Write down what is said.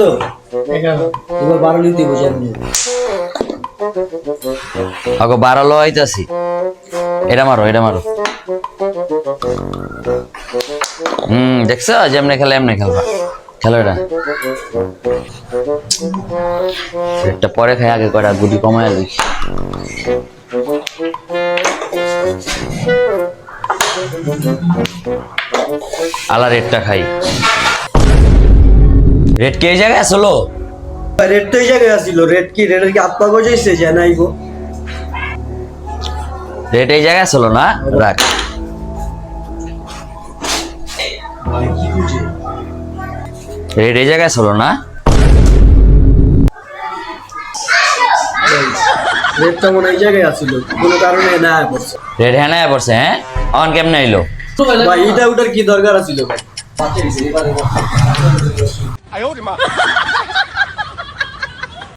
তো এবার 12 লিখতে বোঝাই আগো 12 লো আইতাছি এটা মারো দেখছো যেমনে খেলে এমনি খেলবা খেলো এটা পরে খাই আগে কটা গুটি কমায় লই আলা রেটটা খাই রেট কে জায়গায় আসলো রেড তো এই জায়গায় আসিল রেড কি রেডের কি আত্মা গজাইছে জানাইবো রেট এই জায়গায় আসলো না রাখ রেট এই জায়গায় আসলো না রেডটা মনে এই জায়গায় আসিল কোনো কারণে না পড়ছে রেট হ্যাঁ না পড়ছে হ্যাঁ অন কেমনে এলো ভাই এটা ওটার কি দরকার আছিল ভাই